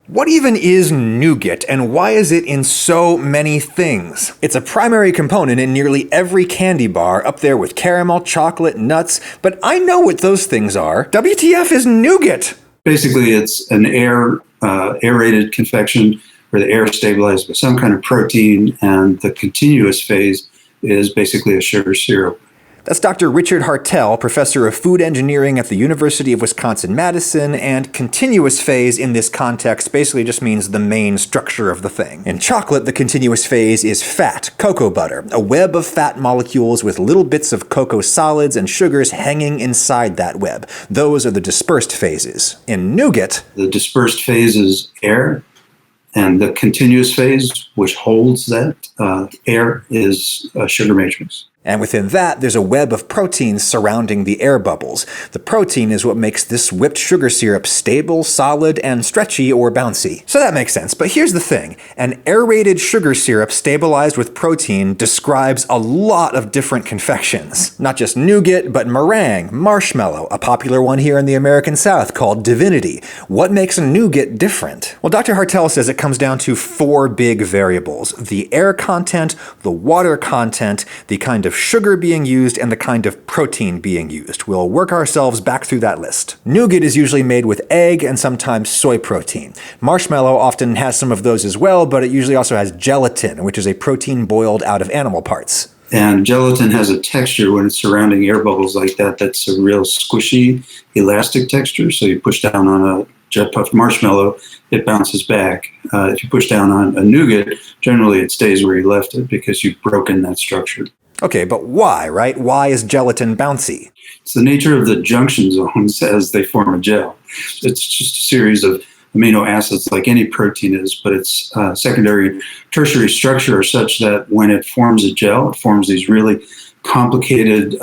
What even is nougat, and why is it in so many things? It's a primary component in nearly every candy bar, up there with caramel, chocolate, nuts, but I know what those things are. WTF is nougat? Basically, it's an aerated confection where the air is stabilized with some kind of protein, and the continuous phase is basically a sugar syrup. That's Dr. Richard Hartel, professor of food engineering at the University of Wisconsin-Madison, and continuous phase in this context basically just means the main structure of the thing. In chocolate, the continuous phase is fat, cocoa butter, a web of fat molecules with little bits of cocoa solids and sugars hanging inside that web. Those are the dispersed phases. In nougat, the dispersed phase is air, and the continuous phase, which holds that air, is a sugar matrix. And within that, there's a web of proteins surrounding the air bubbles. The protein is what makes this whipped sugar syrup stable, solid, and stretchy or bouncy. So that makes sense, but here's the thing. An aerated sugar syrup stabilized with protein describes a lot of different confections. Not just nougat, but meringue, marshmallow, a popular one here in the American South called divinity. What makes a nougat different? Well, Dr. Hartel says it comes down to 4 big variables: the air content, the water content, the kind of sugar being used, and the kind of protein being used. We'll work ourselves back through that list. Nougat is usually made with egg and sometimes soy protein. Marshmallow often has some of those as well, but it usually also has gelatin, which is a protein boiled out of animal parts. And gelatin has a texture when it's surrounding air bubbles like that that's a real squishy, elastic texture. So you push down on a jet puffed marshmallow, it bounces back. If you push down on a nougat, generally it stays where you left it because you've broken that structure. Okay, but why, right? Why is gelatin bouncy? It's the nature of the junction zones as they form a gel. It's just a series of amino acids like any protein is, but its secondary, tertiary structure are such that when it forms a gel, it forms these really complicated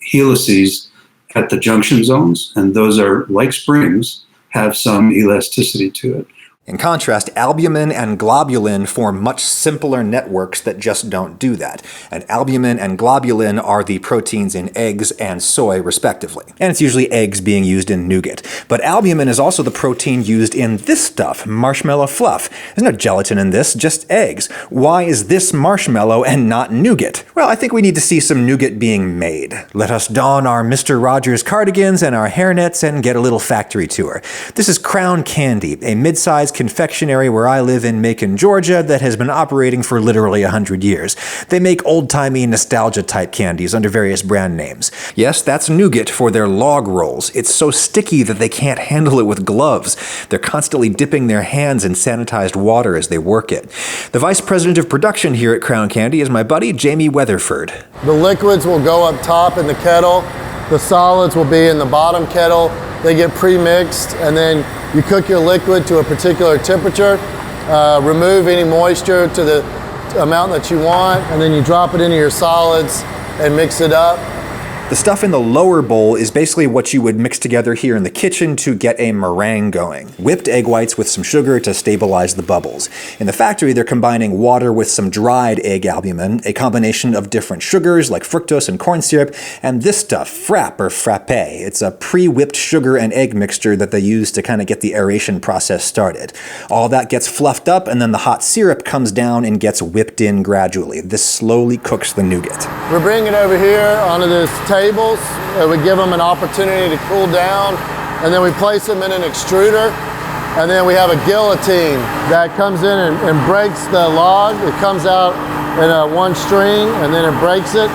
helices at the junction zones, and those are, like springs, have some elasticity to it. In contrast, albumin and globulin form much simpler networks that just don't do that. And albumin and globulin are the proteins in eggs and soy, respectively. And it's usually eggs being used in nougat. But albumin is also the protein used in this stuff, marshmallow fluff. There's no gelatin in this, just eggs. Why is this marshmallow and not nougat? Well, I think we need to see some nougat being made. Let us don our Mr. Rogers cardigans and our hairnets and get a little factory tour. This is Crown Candy, a mid-sized confectionery where I live in Macon, Georgia, that has been operating for literally 100 years. They make old-timey nostalgia-type candies under various brand names. Yes, that's nougat for their log rolls. It's so sticky that they can't handle it with gloves. They're constantly dipping their hands in sanitized water as they work it. The vice president of production here at Crown Candy is my buddy Jamie Weatherford. The liquids will go up top in the kettle. The solids will be in the bottom kettle. They get pre-mixed, and then you cook your liquid to a particular temperature, remove any moisture to the amount that you want, and then you drop it into your solids and mix it up. The stuff in the lower bowl is basically what you would mix together here in the kitchen to get a meringue going. Whipped egg whites with some sugar to stabilize the bubbles. In the factory, they're combining water with some dried egg albumin, a combination of different sugars like fructose and corn syrup, and this stuff, frappe or frappe. It's a pre-whipped sugar and egg mixture that they use to kind of get the aeration process started. All that gets fluffed up, and then the hot syrup comes down and gets whipped in gradually. This slowly cooks the nougat. We're bringing it over here onto this tables. We give them an opportunity to cool down, and then we place them in an extruder, and then we have a guillotine that comes in and breaks the log. It comes out in one string, and then it breaks it.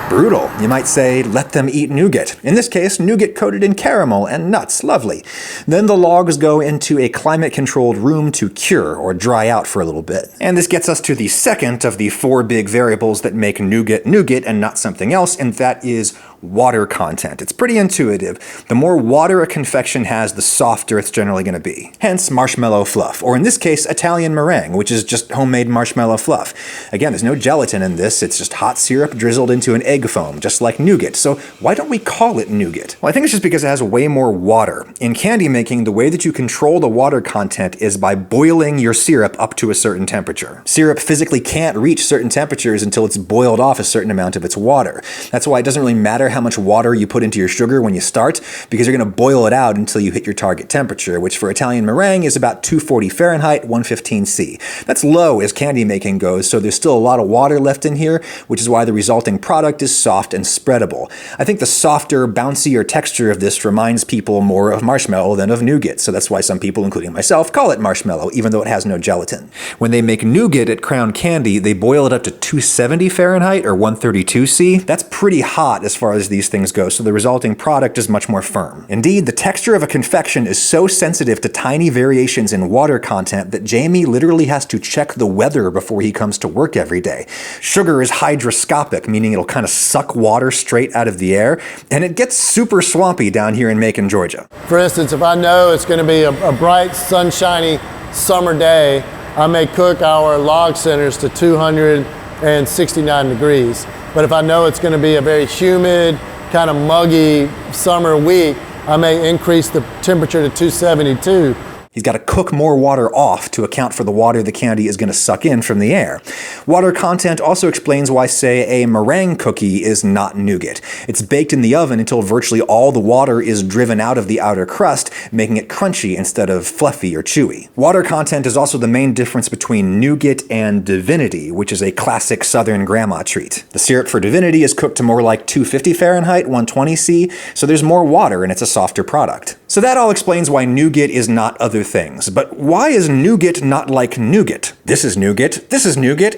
Brutal. You might say, let them eat nougat. In this case, nougat coated in caramel and nuts. Lovely. Then the logs go into a climate-controlled room to cure or dry out for a little bit. And this gets us to the second of the 4 big variables that make nougat nougat and not something else, and that is water content. It's pretty intuitive. The more water a confection has, the softer it's generally going to be. Hence, marshmallow fluff, or in this case, Italian meringue, which is just homemade marshmallow fluff. Again, there's no gelatin in this. It's just hot syrup drizzled into an egg egg foam, just like nougat. So why don't we call it nougat? Well, I think it's just because it has way more water. In candy making, the way that you control the water content is by boiling your syrup up to a certain temperature. Syrup physically can't reach certain temperatures until it's boiled off a certain amount of its water. That's why it doesn't really matter how much water you put into your sugar when you start, because you're going to boil it out until you hit your target temperature, which for Italian meringue is about 240 Fahrenheit, 115 C. That's low as candy making goes, so there's still a lot of water left in here, which is why the resulting product is soft and spreadable. I think the softer, bouncier texture of this reminds people more of marshmallow than of nougat, so that's why some people, including myself, call it marshmallow, even though it has no gelatin. When they make nougat at Crown Candy, they boil it up to 270 Fahrenheit or 132 C. That's pretty hot as far as these things go, so the resulting product is much more firm. Indeed, the texture of a confection is so sensitive to tiny variations in water content that Jamie literally has to check the weather before he comes to work every day. Sugar is hydroscopic, meaning it'll kind of suck water straight out of the air, and it gets super swampy down here in Macon, Georgia. For instance, if I know it's going to be a bright, sunshiny summer day, I may cook our log centers to 269 degrees. But if I know it's going to be a very humid, kind of muggy summer week, I may increase the temperature to 272. He's got to cook more water off to account for the water the candy is going to suck in from the air. Water content also explains why, say, a meringue cookie is not nougat. It's baked in the oven until virtually all the water is driven out of the outer crust, making it crunchy instead of fluffy or chewy. Water content is also the main difference between nougat and divinity, which is a classic Southern grandma treat. The syrup for divinity is cooked to more like 250 Fahrenheit, 120 C, so there's more water and it's a softer product. So that all explains why nougat is not other things. But why is nougat not like nougat? This is nougat,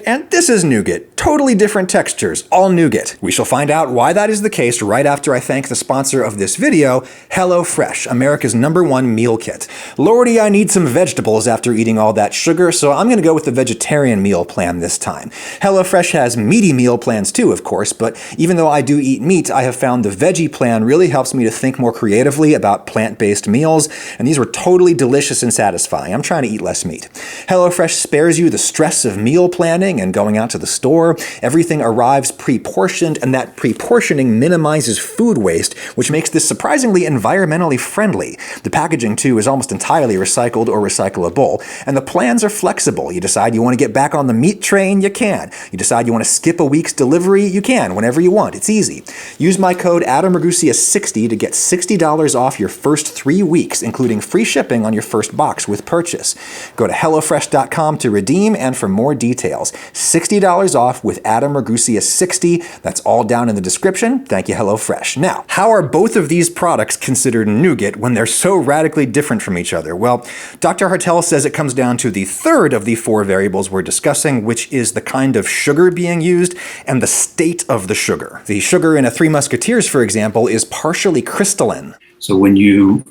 and this is nougat. Totally different textures, all nougat. We shall find out why that is the case right after I thank the sponsor of this video, HelloFresh, America's #1 meal kit. Lordy, I need some vegetables after eating all that sugar, so I'm gonna go with the vegetarian meal plan this time. HelloFresh has meaty meal plans too, of course, but even though I do eat meat, I have found the veggie plan really helps me to think more creatively about plant-based meals, and these were totally delicious and satisfying. I'm trying to eat less meat. HelloFresh spares you the stress of meal planning and going out to the store. Everything arrives pre-portioned, and that pre-portioning minimizes food waste, which makes this surprisingly environmentally friendly. The packaging, too, is almost entirely recycled or recyclable, and the plans are flexible. You decide you want to get back on the meat train, you can. You decide you want to skip a week's delivery, you can, whenever you want. It's easy. Use my code AdamRagusea60 to get $60 off your first 3 weeks, including free shipping on your first box with purchase. Go to HelloFresh.com to redeem and for more details. $60 off with AdamRagusea60. That's all down in the description. Thank you, HelloFresh. Now, how are both of these products considered nougat when they're so radically different from each other? Well, Dr. Hartel says it comes down to the third of the 4 variables we're discussing, which is the kind of sugar being used and the state of the sugar. The sugar in a Three Musketeers, for example, is partially crystalline. So when you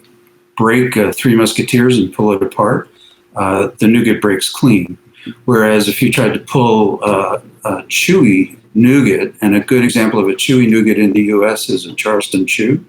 break Three Musketeers and pull it apart, the nougat breaks clean. Whereas if you tried to pull a chewy nougat, and a good example of a chewy nougat in the US is a Charleston Chew,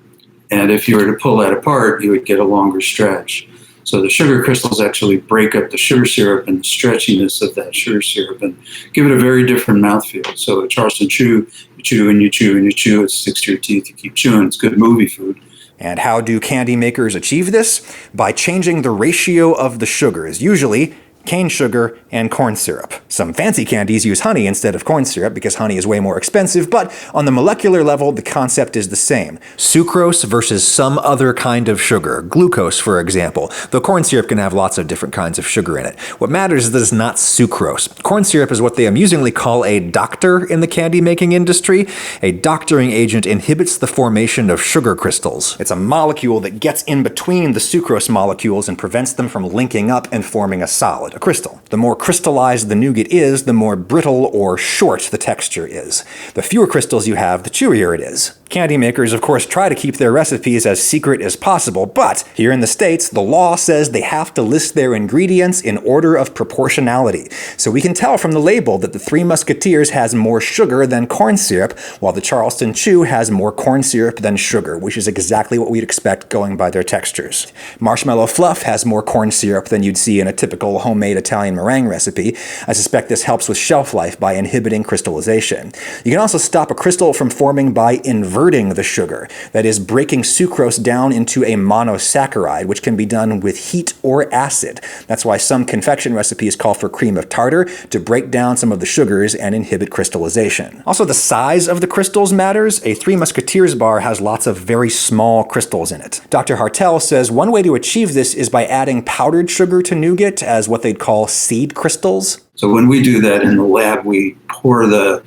and if you were to pull that apart, you would get a longer stretch. So the sugar crystals actually break up the sugar syrup and the stretchiness of that sugar syrup and give it a very different mouthfeel. So a Charleston Chew, you chew and you chew and you chew, it sticks to your teeth, you keep chewing, it's good movie food. And how do candy makers achieve this? By changing the ratio of the sugars, usually cane sugar and corn syrup. Some fancy candies use honey instead of corn syrup because honey is way more expensive, but on the molecular level, the concept is the same. Sucrose versus some other kind of sugar, glucose, for example. Though corn syrup can have lots of different kinds of sugar in it. What matters is that it's not sucrose. Corn syrup is what they amusingly call a doctor in the candy making industry. A doctoring agent inhibits the formation of sugar crystals. It's a molecule that gets in between the sucrose molecules and prevents them from linking up and forming a solid, a crystal. The more crystallized the nougat is, the more brittle or short the texture is. The fewer crystals you have, the chewier it is. Candy makers, of course, try to keep their recipes as secret as possible, but here in the States, the law says they have to list their ingredients in order of proportionality. So we can tell from the label that the Three Musketeers has more sugar than corn syrup, while the Charleston Chew has more corn syrup than sugar, which is exactly what we'd expect going by their textures. Marshmallow Fluff has more corn syrup than you'd see in a typical homemade homemade Italian meringue recipe. I suspect this helps with shelf life by inhibiting crystallization. You can also stop a crystal from forming by inverting the sugar, that is, breaking sucrose down into a monosaccharide, which can be done with heat or acid. That's why some confection recipes call for cream of tartar to break down some of the sugars and inhibit crystallization. Also, the size of the crystals matters. A Three Musketeers bar has lots of very small crystals in it. Dr. Hartel says one way to achieve this is by adding powdered sugar to nougat as what they'd call seed crystals. So when we do that in the lab, we pour the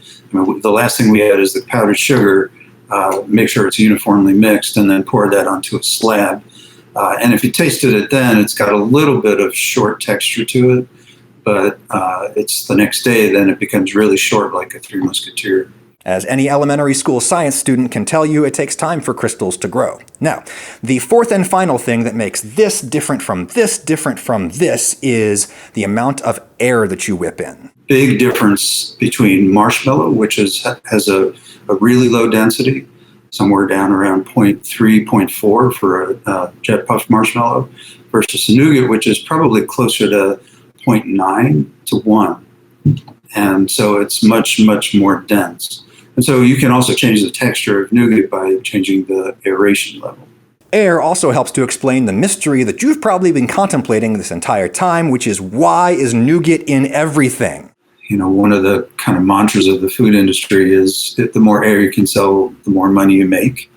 last thing we add is the powdered sugar, make sure it's uniformly mixed, and then pour that onto a slab. And if you tasted it then, it's got a little bit of short texture to it, but it's the next day, then it becomes really short like a Three Musketeer. As any elementary school science student can tell you, it takes time for crystals to grow. Now, the fourth and final thing that makes this different from this is the amount of air that you whip in. Big difference between marshmallow, which has a really low density, somewhere down around 0.3, 0.4 for a jet puff marshmallow, versus nougat, which is probably closer to 0.9 to 1. And so it's much, much more dense. And so you can also change the texture of nougat by changing the aeration level. Air also helps to explain the mystery that you've probably been contemplating this entire time, which is why is nougat in everything? You know, one of the kind of mantras of the food industry is the more air you can sell, the more money you make.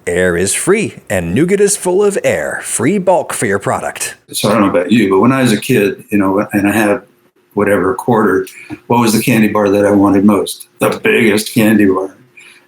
Air is free, and nougat is full of air. Free bulk for your product. So I don't know about you, but when I was a kid, and I had whatever, a quarter, what was the candy bar that I wanted most? The biggest candy bar.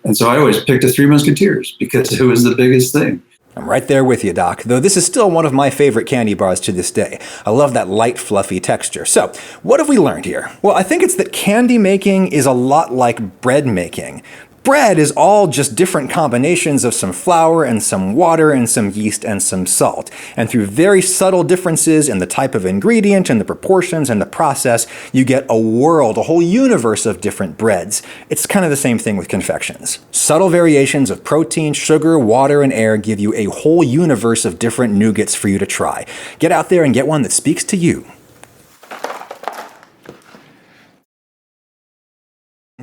And so I always picked a Three Musketeers because it was the biggest thing. I'm right there with you, Doc, though this is still one of my favorite candy bars to this day. I love that light, fluffy texture. So, what have we learned here? Well, I think it's that candy making is a lot like bread making. Bread is all just different combinations of some flour and some water and some yeast and some salt. And through very subtle differences in the type of ingredient and the proportions and the process, you get a world, a whole universe of different breads. It's kind of the same thing with confections. Subtle variations of protein, sugar, water, and air give you a whole universe of different nougats for you to try. Get out there and get one that speaks to you.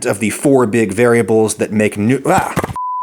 Of the four big variables that make